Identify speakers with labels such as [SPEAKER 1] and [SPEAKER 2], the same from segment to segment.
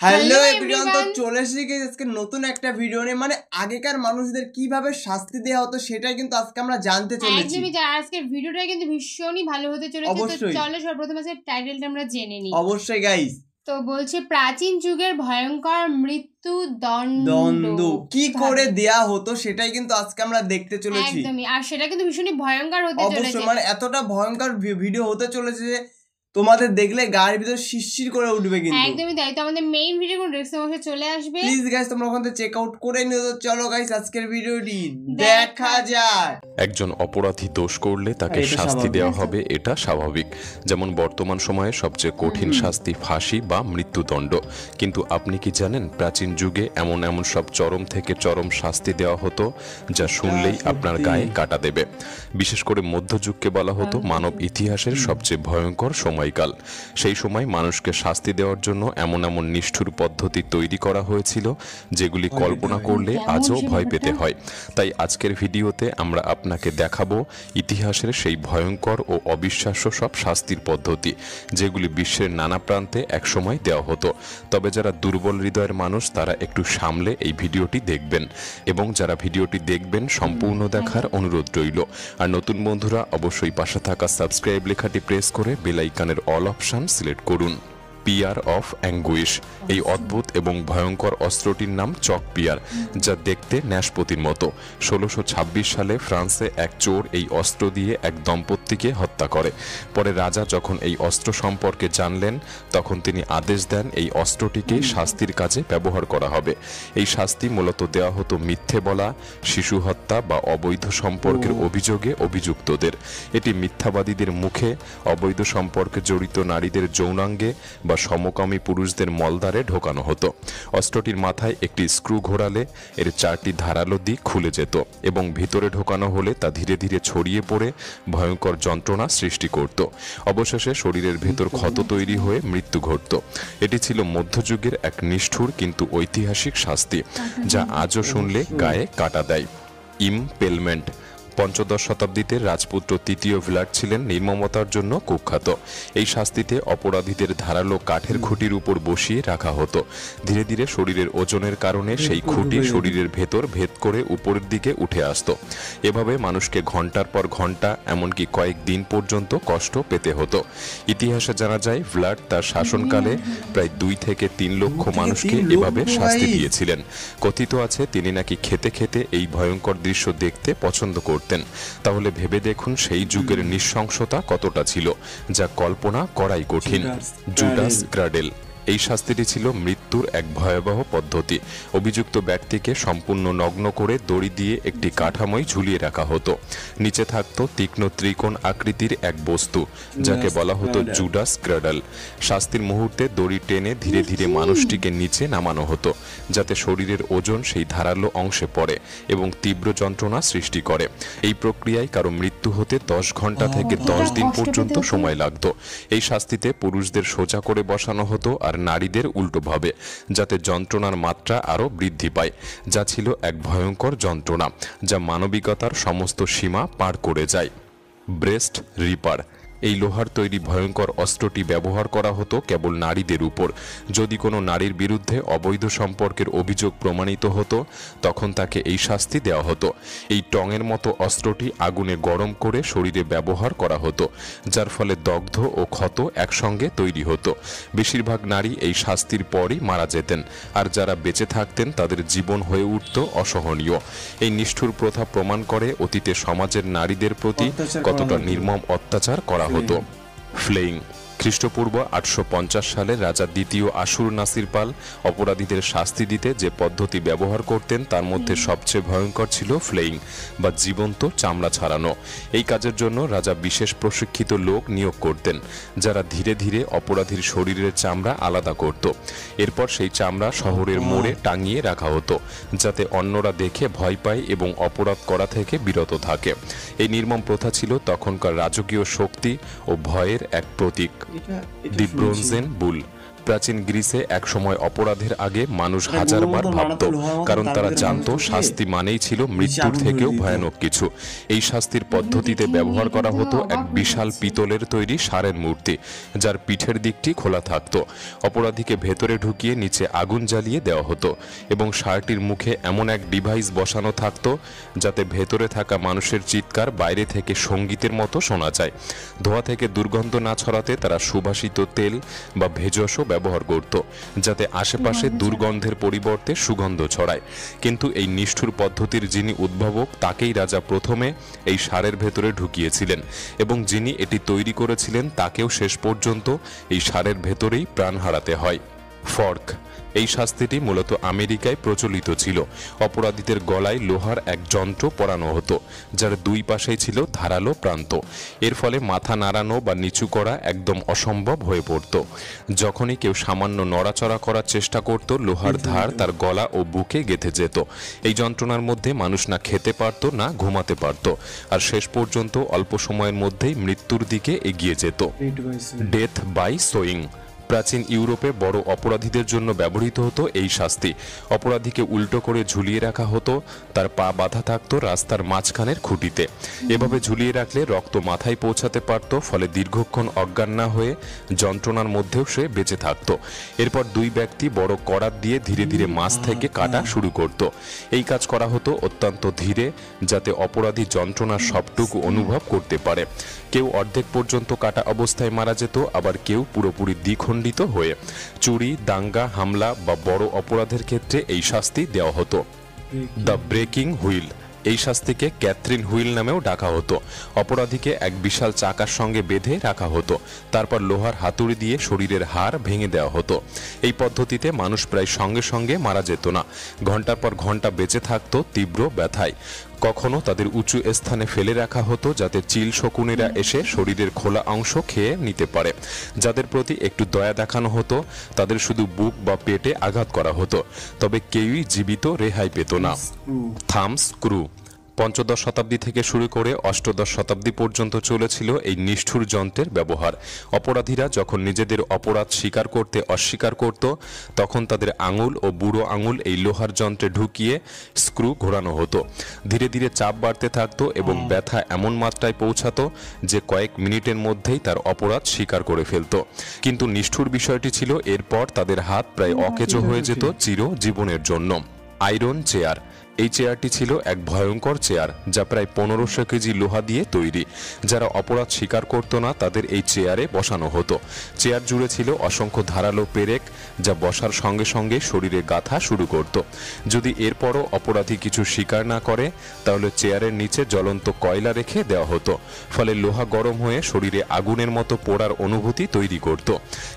[SPEAKER 1] Hello everyone, তো চলে এসেছি আজকে নতুন একটা ভিডিও নিয়ে। মানে আগেকার মানুষদের কিভাবে শাস্তি দেওয়া হতো সেটাই কিন্তু আজকে আমরা জানতে চলেছি।
[SPEAKER 2] একদমই, আজকের ভিডিওটা কিন্তু ভীষণই ভালো হতে চলেছে। তো চলো সর্বপ্রথম আজকে টাইটেলটা আমরা জেনে নিই।
[SPEAKER 1] অবশ্যই গাইস।
[SPEAKER 2] তো বলছে প্রাচীন যুগের ভয়ঙ্কর মৃত্যু দণ্ড
[SPEAKER 1] কি করে দেয়া হতো সেটাই কিন্তু আজকে আমরা দেখতে চলেছি।
[SPEAKER 2] একদমই, আর সেটা কিন্তু ভীষণই ভয়ঙ্কর হতে চলেছে।
[SPEAKER 1] অবশ্যই, মানে এতটা ভয়ঙ্কর ভিডিও হতে চলেছে যে তোমাদের দেখলে গায়ের ভিতর শিরশির করে উঠবে কিন্তু।
[SPEAKER 2] একদমই তাই। তো আমাদের মেইন ভিডিও কোন ডেসক্রিপশন বক্সে চলে আসবে,
[SPEAKER 1] প্লিজ গাইস তোমরা ওখান থেকে চেক আউট করে নিও। তো চলো গাইস আজকের ভিডিওটি দেখা যাক।
[SPEAKER 3] একজন অপরাধী দোষ করলে তাকে শাস্তি দেওয়া হবে, এটা স্বাভাবিক। যেমন বর্তমান সময়ে সবচেয়ে কঠিন শাস্তি ফাঁসি বা মৃত্যুদণ্ড। কিন্তু আপনি কি জানেন প্রাচীন যুগে এমন এমন সব চরম থেকে চরম শাস্তি দেওয়া হতো যা শুনলেই আপনার গায়ে কাটা দেবে। বিশেষ করে মধ্যযুগকে বলা হতো মানব ইতিহাসের সবচেয়ে ভয়ঙ্কর সময়কাল। সেই সময় মানুষকে শাস্তি দেওয়ার জন্য এমন এমন নিষ্ঠুর পদ্ধতি তৈরি করা হয়েছিল যেগুলি কল্পনা করলে আজও ভয় পেতে হয়। তাই আজকের ভিডিওতে আমরা আপনাকে দেখাবো ইতিহাসের সেই ভয়ঙ্কর ও অবিশ্বাস্য সব শাস্তির পদ্ধতি যেগুলি বিশ্বের নানা প্রান্তে একসময় দেওয়া হতো। তবে যারা দুর্বল হৃদয়ের মানুষ তারা একটু সামলে এই ভিডিওটি দেখবেন, এবং যারা ভিডিওটি দেখবেন সম্পূর্ণ দেখার অনুরোধ রইল। আর নতুন বন্ধুরা অবশ্যই পাশে থাকা সাবস্ক্রাইব লেখাটি প্রেস করে বেল আইকনের অল অপশন সিলেক্ট করুন। পিয়ার অফ অ্যাঙ্গুইশ, এই অদ্ভুত এবং ভয়ঙ্কর অস্ত্রটির নাম চক পিয়ার, যা দেখতে ন্যাশপতির মতো। 1626 সালে ফ্রান্সে এক চোর এই অস্ত্র দিয়ে এক দম্পতিকে হত্যা করে। পরে রাজা যখন এই অস্ত্র সম্পর্কে জানলেন তখন তিনি আদেশ দেন এই অস্ত্রটিকে শাস্তির কাজে ব্যবহার করা হবে। এই শাস্তি মূলত দেওয়া হতো মিথ্যে বলা, শিশু হত্যা বা অবৈধ সম্পর্কের অভিযোগে অভিযুক্তদের। এটি মিথ্যাবাদীদের মুখে, অবৈধ সম্পর্কে জড়িত নারীদের যৌনাঙ্গে বা সমকামী পুরুষদের মলদ্বারে ঢোকানো হতো। অস্ত্রটির মাথায় একটি স্ক্রু ঘোরালে এর 4টি ধারালো দিক খুলে যেত এবং ভিতরে ঢোকানো হলে তা ধীরে ধীরে ছড়িয়ে পড়ে ভয়ঙ্কর যন্ত্রণা সৃষ্টি করত। অবশেষে শরীরের ভেতর ক্ষত তৈরি হয়ে মৃত্যু ঘটত। এটি ছিল মধ্যযুগের এক নিষ্ঠুর কিন্তু ঐতিহাসিক শাস্তি, যা আজও শুনলে গায়ে কাটা দেয়। ইমপেলমেন্ট। পঞ্চদশ শতাব্দীতে রাজপুত্র তৃতীয় ভিলাট ছিলেন নির্মমতার জন্য কুখ্যাত। এই শাস্তিতে অপরাধীদের ধারালো কাঠের খুঁটির উপর বসিয়ে রাখা হতো। ধীরে ধীরে শরীরের ওজনের কারণে সেই খুঁটি শরীরের ভেতর ভেদ করে উপরের দিকে উঠে আসত। এভাবে মানুষকে ঘন্টার পর ঘন্টা, এমনকি কয়েক দিন পর্যন্ত কষ্ট পেতে হতো। ইতিহাসে জানা যায় ভিলাট তার শাসনকালে প্রায় 2 থেকে 3 লক্ষ মানুষকে এভাবে শাস্তি দিয়েছিলেন। কথিত আছে তিনি নাকি খেতে খেতে এই ভয়ঙ্কর দৃশ্য দেখতে পছন্দ করতেন। তাহলে ভেবে দেখুন সেই যুগের নৃশংসতা কতটা ছিল, যা কল্পনা করাই কঠিন। জুডাস ক্রাডেল, এই শাস্তিটি ছিল মৃত্যুর এক ভয়াবহ পদ্ধতি। অভিযুক্ত ব্যক্তিকে সম্পূর্ণ নগ্ন করে দড়ি দিয়ে একটি কাঠামোয় ঝুলিয়ে রাখা হতো। নিচে থাকতো তীক্ষ্ণ ত্রিকোণ আকৃতির এক বস্তু, যাকে বলা হতো জুডাস ক্রাডল। শাস্তির মুহূর্তে দড়ি টেনে ধীরে ধীরে মানুষটিকে নিচে নামানো হতো, যাতে শরীরের ওজন সেই ধারালো অংশে পড়ে এবং তীব্র যন্ত্রণা সৃষ্টি করে। এই প্রক্রিয়ায় কারো মৃত্যু হতে 10 ঘন্টা থেকে 10 দিন পর্যন্ত সময় লাগত। এই শাস্তিতে পুরুষদের সোজা করে বসানো হতো আর নারীদের উল্টোভাবে, যাতে যন্ত্রণার মাত্রা আরও বৃদ্ধি পায়। যা ছিল এক ভয়ঙ্কর যন্ত্রণা যা মানবিকতার সমস্ত সীমা পার করে যায়। ব্রেস্ট রিপার, এই লোহার তৈরি ভয়ঙ্কর অস্ত্রটি ব্যবহার করা হতো কেবল নারীদের উপর। যদি কোনো নারীর বিরুদ্ধে অবৈধ সম্পর্কের অভিযোগ প্রমাণিত হতো তখন তাকে এই শাস্তি দেওয়া হতো। এই টঙের মতো অস্ত্রটি আগুনে গরম করে শরীরে ব্যবহার করা হতো, যার ফলে দগ্ধ ও ক্ষত একসঙ্গে তৈরি হতো। বেশিরভাগ নারী এই শাস্তির পরই মারা যেতেন, আর যারা বেঁচে থাকতেন তাদের জীবন হয়ে উঠত অসহনীয়। এই নিষ্ঠুর প্রথা প্রমাণ করে অতীতে সমাজের নারীদের প্রতি কতটা নির্মম অত্যাচার করা হতো। ফ্লেইং। খ্রিস্টপূর্ব 850 সালে রাজা দ্বিতীয় আশুর নাসির পাল অপরাধীদের শাস্তি দিতে যে পদ্ধতি ব্যবহার করতেন তার মধ্যে সবচেয়ে ভয়ঙ্কর ছিল ফ্লেইং বা জীবন্ত চামড়া ছাড়ানো। এই কাজের জন্য রাজা বিশেষ প্রশিক্ষিত লোক নিয়োগ করতেন, যারা ধীরে ধীরে অপরাধীর শরীরের চামড়া আলাদা করত। এরপর সেই চামড়া শহরের মোড়ে টাঙিয়ে রাখা হতো, যাতে অন্যরা দেখে ভয় পায় এবং অপরাধ করা থেকে বিরত থাকে। এই নির্মম প্রথা ছিল তখনকার রাজকীয় শক্তি ও ভয়ের এক প্রতীক। দি ব্রোঞ্জেন বুল। প্রাচীন গ্রিসে একসময় অপরাধের আগে মানুষ হাজারবার ভাবত, কারণ তারা জানতো শাস্তি মানেই ছিল মৃত্যুর থেকেও ভয়ানক কিছু। এই শাস্তির পদ্ধতিতে ব্যবহার করা হতো এক বিশাল পিতলের তৈরি ষাঁড়ের মূর্তি, যার পিঠের দিকটি খোলা থাকতো। অপরাধীকে ভেতরে ঢুকিয়ে নিচে আগুন জ্বালিয়ে দেওয়া হতো এবং ষাঁড়টির মুখে এমন এক ডিভাইস বসানো থাকতো যাতে ভেতরে থাকা মানুষের চিৎকার বাইরে থেকে সঙ্গীতের মতো শোনা যায়। ধোঁয়া থেকে দুর্গন্ধ না ছড়াতে তারা সুবাসিত তেল বা ভেষজও ব্যবহার করত, যাতে আশেপাশে দুর্গন্ধের পরিবর্তে সুগন্ধ ছড়ায়। কিন্তু এই নিষ্ঠুর পদ্ধতির যিনি উদ্ভাবক, তাকেই রাজা প্রথমে এই ষাঁড়ের ভেতরে ঢুকিয়েছিলেন এবং যিনি এটি তৈরি করেছিলেন তাকেও শেষ পর্যন্ত এই ষাঁড়ের ভেতরেই প্রাণ হারাতে হয়। ফর্ক, এই শাস্তিটি মূলত আমেরিকায় প্রচলিত ছিল। অপরাধীদের গলায় লোহার এক যন্ত্র পরানো হতো, যার দুই পাশেই ছিল ধারালো প্রান্ত। এর ফলে মাথা নাড়ানো বা নিচু করা একদম অসম্ভব হয়ে পড়ত। যখনই কেউ সামান্য নড়াচড়া করার চেষ্টা করত, লোহার ধার তার গলা ও বুকে গেঁথে যেত। এই যন্ত্রণার মধ্যে মানুষ না খেতে পারত না ঘুমাতে পারত, আর শেষ পর্যন্ত অল্প সময়ের মধ্যেই মৃত্যুর দিকে এগিয়ে যেত। ডেথ বাই সোয়িং, প্রাচীন ইউরোপে বড় অপরাধীদের জন্য ব্যবহৃত হতো এই শাস্তি। অপরাধীকে উল্টো করে ঝুলিয়ে রাখা হতো, তার পা বাঁধা থাকতো রাস্তার মাঝখানের খুঁটিতে। এভাবে ঝুলিয়ে রাখলে রক্ত মাথায় পৌঁছাতে পারত, ফলে দীর্ঘক্ষণ অজ্ঞান না হয়ে যন্ত্রণার মধ্যেও সে বেঁচে থাকত। এরপর দুই ব্যক্তি বড় করাত দিয়ে ধীরে ধীরে মাছ থেকে কাটা শুরু করত। এই কাজ করা হতো অত্যন্ত ধীরে, যাতে অপরাধী যন্ত্রণার সবটুকু অনুভব করতে পারে। কেউ অর্ধেক পর্যন্ত কাটা অবস্থায় মারা যেত, আবার কেউ পুরোপুরি দ্বিখণ্ডিত হয়ে। চুরি, দাঙ্গা, হামলা বা বড় অপরাধের ক্ষেত্রে এই শাস্তি দেওয়া হতো। দ্য ব্রেকিং হুইল, এই শাস্তিকে ক্যাথরিন হুইল নামেও ডাকা হতো। অপরাধীকে এক বিশাল চাকার সঙ্গে বেঁধে রাখা হতো, তারপর লোহার হাতুড়ি দিয়ে শরীরের হাড় ভেঙে দেওয়া হতো। এই পদ্ধতিতে মানুষ প্রায় সঙ্গে সঙ্গে মারা যেত না, ঘন্টার পর ঘন্টা বেঁচে থাকতো তীব্র ব্যথায়। কখনো তাদের উঁচু স্থানে ফেলে রাখা হতো, যাতে চিল শকুনেরা এসে শরীরের খোলা অংশ খেয়ে নিতে পারে। যাদের প্রতি একটু দয়া দেখানো হতো, তাদের শুধু বুক বা পেটে আঘাত করা হতো, তবে কেউই জীবিত রেহাই পেত না। থাম্ব স্ক্রু, পঞ্চদশ শতাব্দী থেকে শুরু করে অষ্টদশ শতাব্দী পর্যন্ত চলেছিল এই নিষ্ঠুর যন্ত্রের ব্যবহার। অপরাধীরা যখন নিজেদের অপরাধ স্বীকার করতে অস্বীকার করত, তখন তাদের আঙুল ও বুড়ো আঙুল এই লোহার যন্ত্রে ঢুকিয়ে স্ক্রু ঘোরানো হতো। ধীরে ধীরে চাপ বাড়তে থাকতো এবং ব্যথা এমন মাত্রায় পৌঁছাতো যে কয়েক মিনিটের মধ্যেই তার অপরাধ স্বীকার করে ফেলত। কিন্তু নিষ্ঠুর বিষয়টি ছিল, এরপর তাদের হাত প্রায় অকেজো হয়ে যেত চিরজীবনের জন্য। আয়রন চেয়ার, এই চেয়ারটি ছিল এক ভয়ঙ্কর চেয়ার, যা প্রায় 1500 কেজি লোহা দিয়ে তৈরি। যারা অপরাধ স্বীকার করত না, তাদের এই চেয়ারে বসানো হতো। চেয়ার জুড়ে ছিল অসংখ্য ধারালো পেরেক, যা বসার সঙ্গে সঙ্গে শরীরে গাঁথা শুরু করত। যদি এরপরও অপরাধী কিছু স্বীকার না করে, তাহলে চেয়ারের নিচে জ্বলন্ত কয়লা রেখে দেওয়া হতো, ফলে লোহা গরম হয়ে শরীরে আগুনের মতো পোড়ার অনুভূতি তৈরি করত।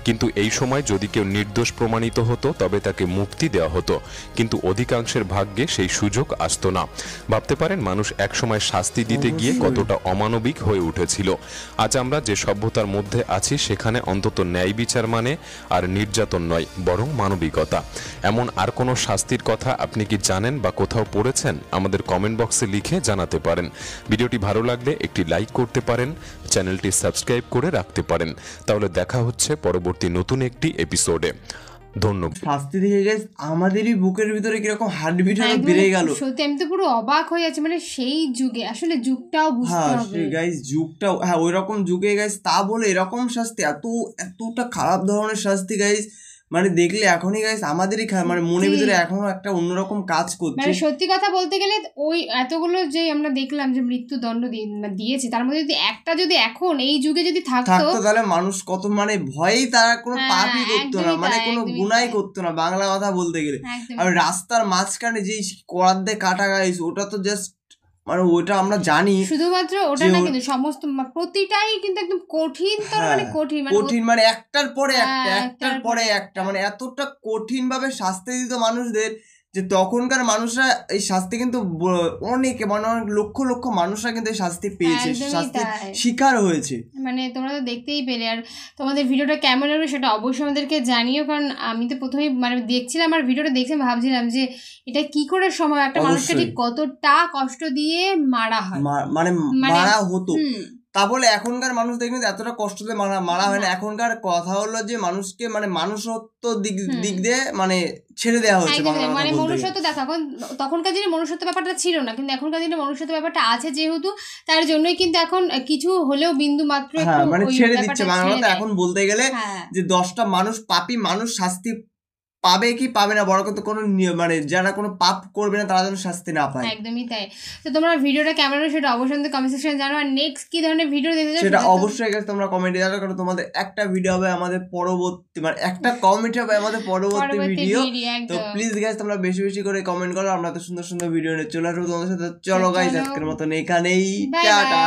[SPEAKER 3] কিন্তু এই সময় যদি কেউ নির্দোষ প্রমাণিত হতো, তবে তাকে মুক্তি দেওয়া হতো, কিন্তু অধিকাংশের ভাগ্যে সেই সুযোগ আসতো না। ভাবতে পারেন মানুষ একসময় শাস্তি দিতে গিয়ে কতটা অমানবিক হয়ে উঠেছিল। আজ আমরা যে সভ্যতার মধ্যে আছি, সেখানে অন্তত ন্যায় বিচার মানে আর নির্যাতন নয়, বরং মানবিকতা। এমন আর কোনো শাস্তির কথা আপনি কি জানেন বা কোথাও পড়েছেন? আমাদের কমেন্ট বক্সে লিখে জানাতে পারেন। ভিডিওটি ভালো লাগলে একটি লাইক করতে পারেন, চ্যানেলটি সাবস্ক্রাইব করে রাখতে পারেন। তাহলে দেখা হচ্ছে পরবর্তী নতুন একটি এপিসোডে। ধন্যবাদ।
[SPEAKER 1] শাস্তি দেখে গাইস আমাদেরই বুকের ভিতরে কিরকম হার্টবিট বেড়ে গেল।
[SPEAKER 2] সত্যি আমি তো পুরো অবাক হয়ে যাচ্ছি, মানে সেই যুগে আসলে যুগটাও বুঝতে হবে।
[SPEAKER 1] হ্যাঁ গাইস, যুগটাও হ্যাঁ ওই রকম যুগে গাইস, তা বলে এরকম শাস্তি, এতটা খারাপ ধরনের শাস্তি গাইস, মানে দেখলে এখনই গাইস আমাদেরই মানে মনের ভিতরে এখনো একটা অন্যরকম কাজ করছে।
[SPEAKER 2] মানে সত্যি কথা বলতে গেলে ওই এতগুলো যে আমরা দেখলাম যে মৃত্যুদণ্ড দিয়েছে, তার মধ্যে যদি এখন এই যুগে যদি থাকতো,
[SPEAKER 1] তাহলে মানুষ কত মানে ভয়েই তারা কোনো পাপই করতো না, মানে কোনো গুনাই করতো না, বাংলা কথা বলতে গেলে। আর রাস্তার মাঝখানে যেই করাত দিয়ে কাটা গাইস, ওটা তো জাস্ট মানে ওটা আমরা জানি,
[SPEAKER 2] শুধুমাত্র ওটা না, কিন্তু সমস্ত প্রতিটাই কিন্তু একদম কঠিন, মানে কঠিন মানে
[SPEAKER 1] একটার পরে একটা মানে এতটা কঠিন ভাবে শাস্তি দিত মানুষদের, যে তখনকার মানুষরা এই শাস্তি কিন্তু অনেকে মানে অনেক লক্ষ লক্ষ মানুষরা কিন্তু এই শাস্তি পেয়েছে, শাস্তি শিকার হয়েছে।
[SPEAKER 2] মানে তোমরা তো দেখতেই পেলে। আর তোমাদের ভিডিওটা কেমন লাগবে সেটা অবশ্যই আমাদেরকে জানিও, কারণ আমি তো প্রথমেই মানে দেখছিলাম আর ভিডিওটা দেখে ভাবছিলাম যে এটা কি করে সম্ভব, একটা মানুষকে ঠিক কতটা কষ্ট দিয়ে মারা হয়,
[SPEAKER 1] মানে মারা হতো। তা বলে এখনকার মানুষ দেখবেন এতটা কষ্টতে মারা হয় না। এখনকার কথা হলো যে মানুষকে মানে মানুষত্ব দিক দিয়ে মানে ছেড়ে দেওয়া হয়েছে।
[SPEAKER 2] মানে মনুষ্যত্ব দেখো, এখন তখনকার দিনে মনুষ্যত্ব ব্যাপারটা ছিল না, কিন্তু এখনকার দিনে মনুষ্যত্ব ব্যাপারটা আছে যেহেতু, তার জন্যই কিন্তু এখন কিছু হলেও বিন্দু মাত্র
[SPEAKER 1] মানে ছেড়ে দিচ্ছে। বাংলাতে এখন বলতে গেলে যে 10টা মানুষ পাপী মানুষ শাস্তি পাবে কি পাবে না, বড় কথা কোনো মানে যারা কোনো পাপ করবে না তারা যেন শাস্তি না পায়।
[SPEAKER 2] একদমই তাই। তো তোমরা ভিডিওটা কেমন হলো সেটা অবশ্যই কমেন্ট সেকশনে জানাও, আর নেক্সট কি ধরনের ভিডিও দেখতে চাও
[SPEAKER 1] সেটা অবশ্যই তোমরা কমেন্টে জানাও, কারণ তোমাদের একটা ভিডিও হবে আমাদের পরবর্তী, মানে একটা কমেন্ট হবে আমাদের পরবর্তী ভিডিও। তো প্লিজ গাইস তোমরা বেশি বেশি করে কমেন্ট করো, আমরা তো সুন্দর সুন্দর ভিডিও নিয়ে চলে আসবো তোমাদের সাথে। চলো গাইস আজকের মতন এখানেই, টাটা।